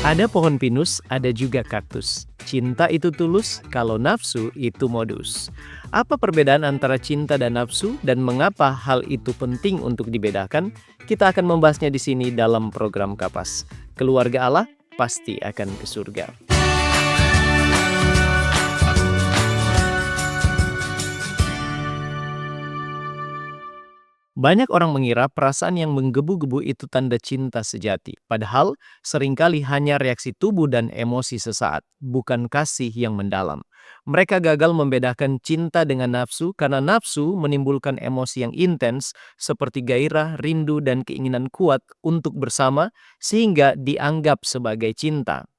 Ada pohon pinus, ada juga kaktus. Cinta itu tulus, kalau nafsu itu modus. Apa perbedaan antara cinta dan nafsu dan mengapa hal itu penting untuk dibedakan? Kita akan membahasnya di sini dalam program Kapas. Keluarga Allah pasti akan ke surga. Banyak orang mengira perasaan yang menggebu-gebu itu tanda cinta sejati. Padahal, seringkali hanya reaksi tubuh dan emosi sesaat, bukan kasih yang mendalam. Mereka gagal membedakan cinta dengan nafsu karena nafsu menimbulkan emosi yang intens seperti gairah, rindu, dan keinginan kuat untuk bersama sehingga dianggap sebagai cinta.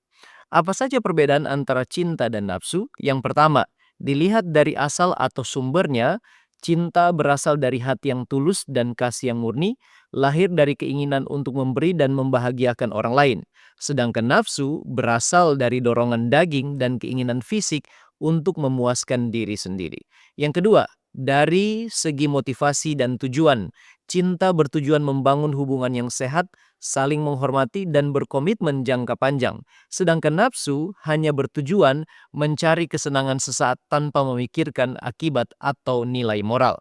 Apa saja perbedaan antara cinta dan nafsu? Yang pertama, dilihat dari asal atau sumbernya, cinta berasal dari hati yang tulus dan kasih yang murni, lahir dari keinginan untuk memberi dan membahagiakan orang lain. Sedangkan nafsu berasal dari dorongan daging dan keinginan fisik untuk memuaskan diri sendiri. Yang kedua, dari segi motivasi dan tujuan, cinta bertujuan membangun hubungan yang sehat, saling menghormati, dan berkomitmen jangka panjang. Sedangkan nafsu hanya bertujuan mencari kesenangan sesaat tanpa memikirkan akibat atau nilai moral.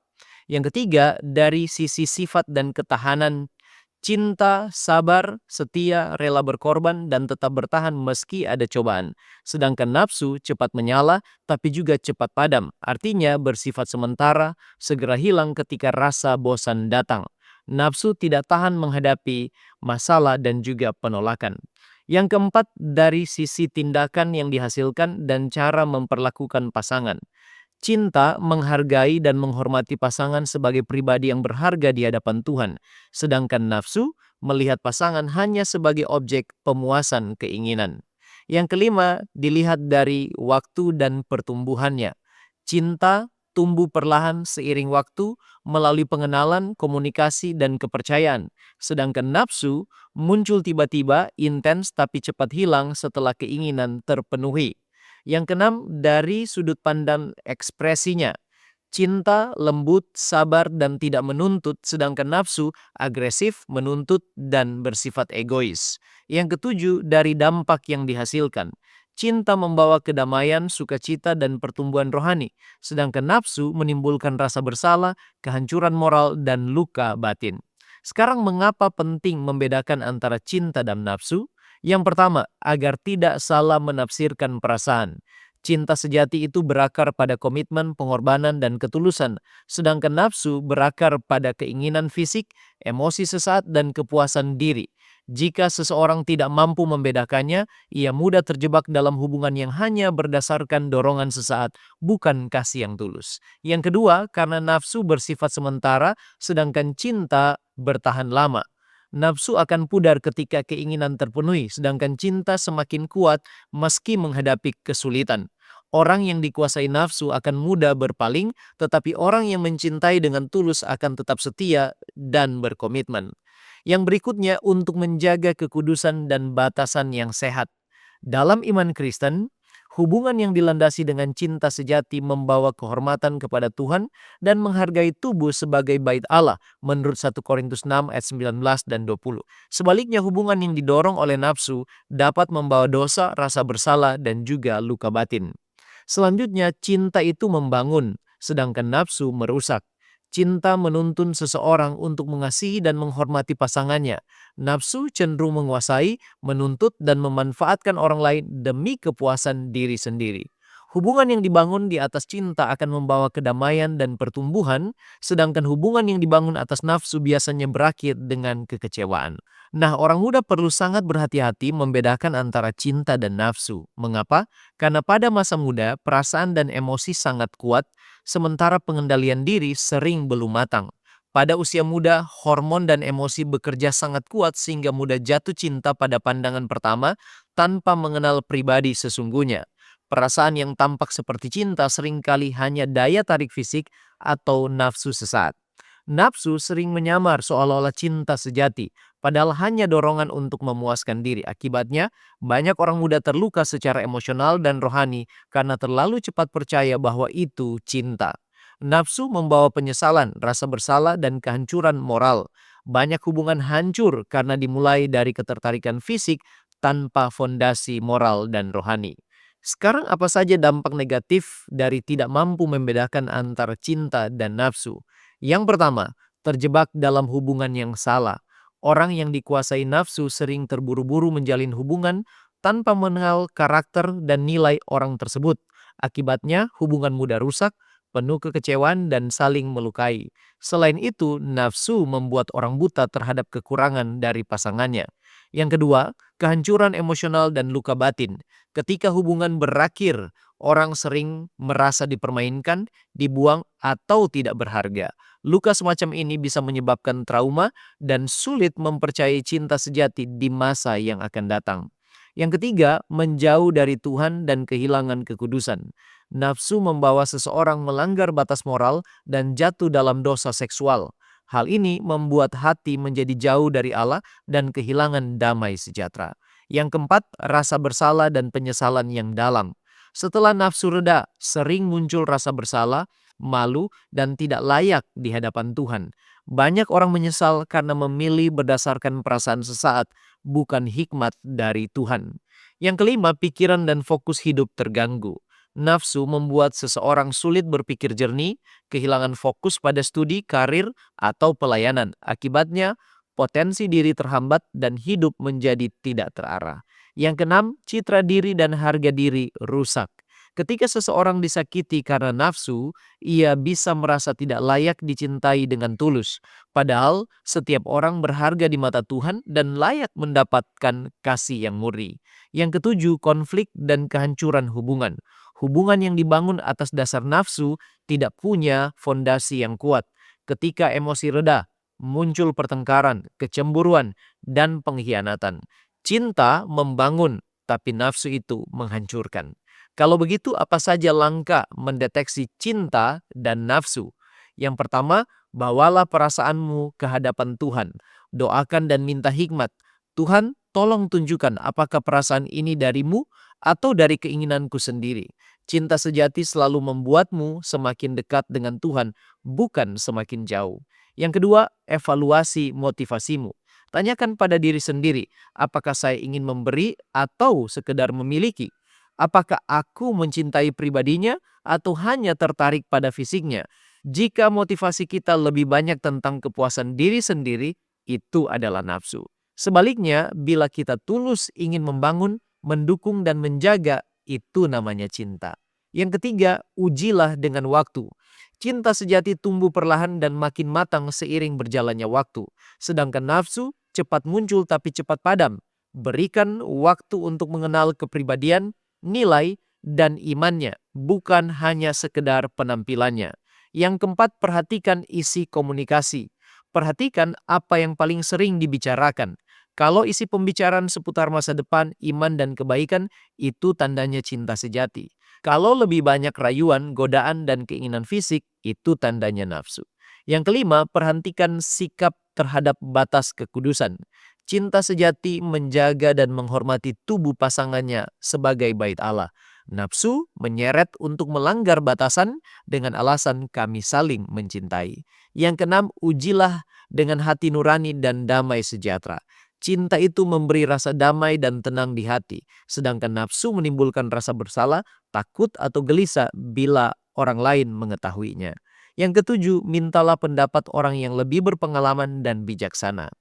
Yang ketiga, dari sisi sifat dan ketahanan, cinta, sabar, setia, rela berkorban, dan tetap bertahan meski ada cobaan. Sedangkan nafsu cepat menyala, tapi juga cepat padam. Artinya bersifat sementara, segera hilang ketika rasa bosan datang. Nafsu tidak tahan menghadapi masalah dan juga penolakan. Yang keempat, dari sisi tindakan yang dihasilkan dan cara memperlakukan pasangan. Cinta menghargai dan menghormati pasangan sebagai pribadi yang berharga di hadapan Tuhan, sedangkan nafsu melihat pasangan hanya sebagai objek pemuasan keinginan. Yang kelima, dilihat dari waktu dan pertumbuhannya. Cinta tumbuh perlahan seiring waktu melalui pengenalan, komunikasi, dan kepercayaan, sedangkan nafsu muncul tiba-tiba, intens tapi cepat hilang setelah keinginan terpenuhi. Yang keenam, dari sudut pandang ekspresinya. Cinta lembut, sabar, dan tidak menuntut, sedangkan nafsu agresif, menuntut, dan bersifat egois. Yang ketujuh, dari dampak yang dihasilkan. Cinta membawa kedamaian, sukacita, dan pertumbuhan rohani, sedangkan nafsu menimbulkan rasa bersalah, kehancuran moral, dan luka batin. Sekarang mengapa penting membedakan antara cinta dan nafsu? Yang pertama, agar tidak salah menafsirkan perasaan. Cinta sejati itu berakar pada komitmen, pengorbanan, dan ketulusan, sedangkan nafsu berakar pada keinginan fisik, emosi sesaat, dan kepuasan diri. Jika seseorang tidak mampu membedakannya, ia mudah terjebak dalam hubungan yang hanya berdasarkan dorongan sesaat, bukan kasih yang tulus. Yang kedua, karena nafsu bersifat sementara, sedangkan cinta bertahan lama. Nafsu akan pudar ketika keinginan terpenuhi, sedangkan cinta semakin kuat meski menghadapi kesulitan. Orang yang dikuasai nafsu akan mudah berpaling, tetapi orang yang mencintai dengan tulus akan tetap setia dan berkomitmen. Yang berikutnya, untuk menjaga kekudusan dan batasan yang sehat. Dalam iman Kristen, hubungan yang dilandasi dengan cinta sejati membawa kehormatan kepada Tuhan dan menghargai tubuh sebagai bait Allah menurut 1 Korintus 6 ayat 19 dan 20. Sebaliknya, hubungan yang didorong oleh nafsu dapat membawa dosa, rasa bersalah, dan juga luka batin. Selanjutnya, cinta itu membangun, sedangkan nafsu merusak. Cinta menuntun seseorang untuk mengasihi dan menghormati pasangannya. Nafsu cenderung menguasai, menuntut, dan memanfaatkan orang lain demi kepuasan diri sendiri. Hubungan yang dibangun di atas cinta akan membawa kedamaian dan pertumbuhan, sedangkan hubungan yang dibangun atas nafsu biasanya berakhir dengan kekecewaan. Nah, orang muda perlu sangat berhati-hati membedakan antara cinta dan nafsu. Mengapa? Karena pada masa muda, perasaan dan emosi sangat kuat, sementara pengendalian diri sering belum matang. Pada usia muda, hormon dan emosi bekerja sangat kuat sehingga mudah jatuh cinta pada pandangan pertama tanpa mengenal pribadi sesungguhnya. Perasaan yang tampak seperti cinta seringkali hanya daya tarik fisik atau nafsu sesaat. Nafsu sering menyamar seolah-olah cinta sejati, padahal hanya dorongan untuk memuaskan diri. Akibatnya, banyak orang muda terluka secara emosional dan rohani karena terlalu cepat percaya bahwa itu cinta. Nafsu membawa penyesalan, rasa bersalah, dan kehancuran moral. Banyak hubungan hancur karena dimulai dari ketertarikan fisik tanpa fondasi moral dan rohani. Sekarang apa saja dampak negatif dari tidak mampu membedakan antara cinta dan nafsu? Yang pertama, terjebak dalam hubungan yang salah. Orang yang dikuasai nafsu sering terburu-buru menjalin hubungan tanpa mengenal karakter dan nilai orang tersebut. Akibatnya, hubungan mudah rusak, penuh kekecewaan, dan saling melukai. Selain itu, nafsu membuat orang buta terhadap kekurangan dari pasangannya. Yang kedua, kehancuran emosional dan luka batin. Ketika hubungan berakhir, orang sering merasa dipermainkan, dibuang, atau tidak berharga. Luka semacam ini bisa menyebabkan trauma dan sulit mempercayai cinta sejati di masa yang akan datang. Yang ketiga, menjauh dari Tuhan dan kehilangan kekudusan. Nafsu membawa seseorang melanggar batas moral dan jatuh dalam dosa seksual. Hal ini membuat hati menjadi jauh dari Allah dan kehilangan damai sejahtera. Yang keempat, rasa bersalah dan penyesalan yang dalam. Setelah nafsu reda, sering muncul rasa bersalah, malu, dan tidak layak di hadapan Tuhan. Banyak orang menyesal karena memilih berdasarkan perasaan sesaat, bukan hikmat dari Tuhan. Yang kelima, pikiran dan fokus hidup terganggu. Nafsu membuat seseorang sulit berpikir jernih, kehilangan fokus pada studi, karir, atau pelayanan. Akibatnya, potensi diri terhambat dan hidup menjadi tidak terarah. Yang keenam, citra diri dan harga diri rusak. Ketika seseorang disakiti karena nafsu, ia bisa merasa tidak layak dicintai dengan tulus. Padahal setiap orang berharga di mata Tuhan dan layak mendapatkan kasih yang murni. Yang ketujuh, konflik dan kehancuran hubungan. Hubungan yang dibangun atas dasar nafsu tidak punya fondasi yang kuat. Ketika emosi reda, muncul pertengkaran, kecemburuan, dan pengkhianatan. Cinta membangun, tapi nafsu itu menghancurkan. Kalau begitu, apa saja langkah mendeteksi cinta dan nafsu? Yang pertama, bawalah perasaanmu ke hadapan Tuhan. Doakan dan minta hikmat. Tuhan, tolong tunjukkan apakah perasaan ini darimu atau dari keinginanku sendiri. Cinta sejati selalu membuatmu semakin dekat dengan Tuhan, bukan semakin jauh. Yang kedua, evaluasi motivasimu. Tanyakan pada diri sendiri, apakah saya ingin memberi atau sekedar memiliki? Apakah aku mencintai pribadinya atau hanya tertarik pada fisiknya? Jika motivasi kita lebih banyak tentang kepuasan diri sendiri, itu adalah nafsu. Sebaliknya, bila kita tulus ingin membangun, mendukung, dan menjaga, itu namanya cinta. Yang ketiga, ujilah dengan waktu. Cinta sejati tumbuh perlahan dan makin matang seiring berjalannya waktu. Sedangkan nafsu cepat muncul tapi cepat padam. Berikan waktu untuk mengenal kepribadian, nilai, dan imannya, bukan hanya sekedar penampilannya. Yang keempat, perhatikan isi komunikasi. Perhatikan apa yang paling sering dibicarakan. Kalau isi pembicaraan seputar masa depan, iman, dan kebaikan, itu tandanya cinta sejati. Kalau lebih banyak rayuan, godaan, dan keinginan fisik, itu tandanya nafsu. Yang kelima, perhatikan sikap terhadap batas kekudusan. Cinta sejati menjaga dan menghormati tubuh pasangannya sebagai bait Allah. Nafsu menyeret untuk melanggar batasan dengan alasan kami saling mencintai. Yang keenam, ujilah dengan hati nurani dan damai sejahtera. Cinta itu memberi rasa damai dan tenang di hati, sedangkan nafsu menimbulkan rasa bersalah, takut, atau gelisah bila orang lain mengetahuinya. Yang ketujuh, mintalah pendapat orang yang lebih berpengalaman dan bijaksana.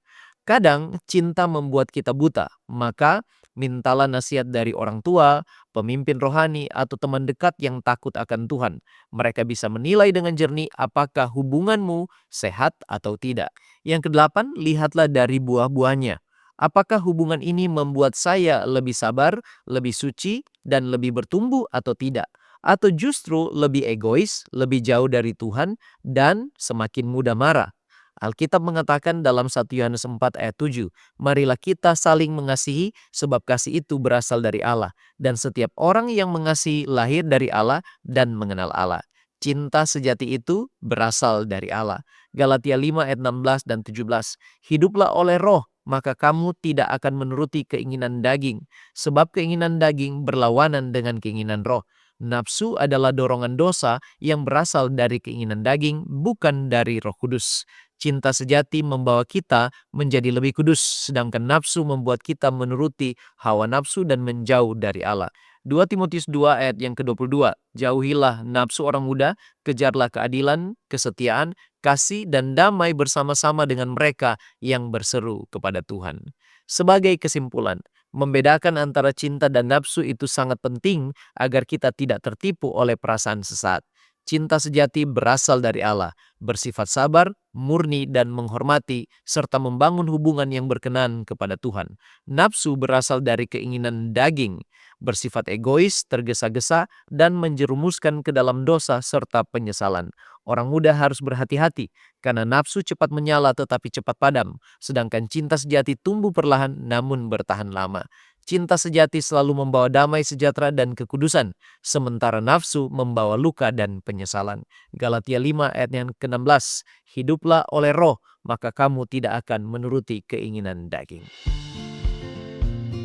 Kadang cinta membuat kita buta, maka mintalah nasihat dari orang tua, pemimpin rohani, atau teman dekat yang takut akan Tuhan. Mereka bisa menilai dengan jernih apakah hubunganmu sehat atau tidak. Yang kedelapan, lihatlah dari buah-buahnya. Apakah hubungan ini membuat saya lebih sabar, lebih suci, dan lebih bertumbuh atau tidak? Atau justru lebih egois, lebih jauh dari Tuhan, dan semakin mudah marah? Alkitab mengatakan dalam 1 Yohanes 4 ayat 7, marilah kita saling mengasihi sebab kasih itu berasal dari Allah. Dan setiap orang yang mengasihi lahir dari Allah dan mengenal Allah. Cinta sejati itu berasal dari Allah. Galatia 5 ayat 16 dan 17. Hiduplah oleh roh, maka kamu tidak akan menuruti keinginan daging. Sebab keinginan daging berlawanan dengan keinginan roh. Nafsu adalah dorongan dosa yang berasal dari keinginan daging, bukan dari Roh Kudus. Cinta sejati membawa kita menjadi lebih kudus, sedangkan nafsu membuat kita menuruti hawa nafsu dan menjauh dari Allah. 2 Timotius 2 ayat yang ke-22, jauhilah nafsu orang muda, kejarlah keadilan, kesetiaan, kasih, dan damai bersama-sama dengan mereka yang berseru kepada Tuhan. Sebagai kesimpulan, membedakan antara cinta dan nafsu itu sangat penting agar kita tidak tertipu oleh perasaan sesaat. Cinta sejati berasal dari Allah, bersifat sabar, murni, dan menghormati, serta membangun hubungan yang berkenan kepada Tuhan. Nafsu berasal dari keinginan daging, bersifat egois, tergesa-gesa, dan menjerumuskan ke dalam dosa serta penyesalan. Orang muda harus berhati-hati, karena nafsu cepat menyala tetapi cepat padam, sedangkan cinta sejati tumbuh perlahan namun bertahan lama. Cinta sejati selalu membawa damai sejahtera dan kekudusan, sementara nafsu membawa luka dan penyesalan. Galatia 5 ayat yang ke-16, hiduplah oleh roh, maka kamu tidak akan menuruti keinginan daging.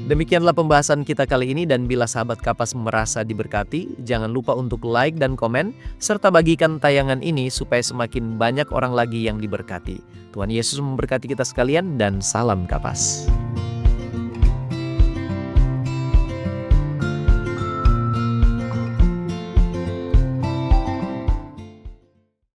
Demikianlah pembahasan kita kali ini, dan bila sahabat Kapas merasa diberkati, jangan lupa untuk like dan komen, serta bagikan tayangan ini supaya semakin banyak orang lagi yang diberkati. Tuhan Yesus memberkati kita sekalian, dan salam Kapas.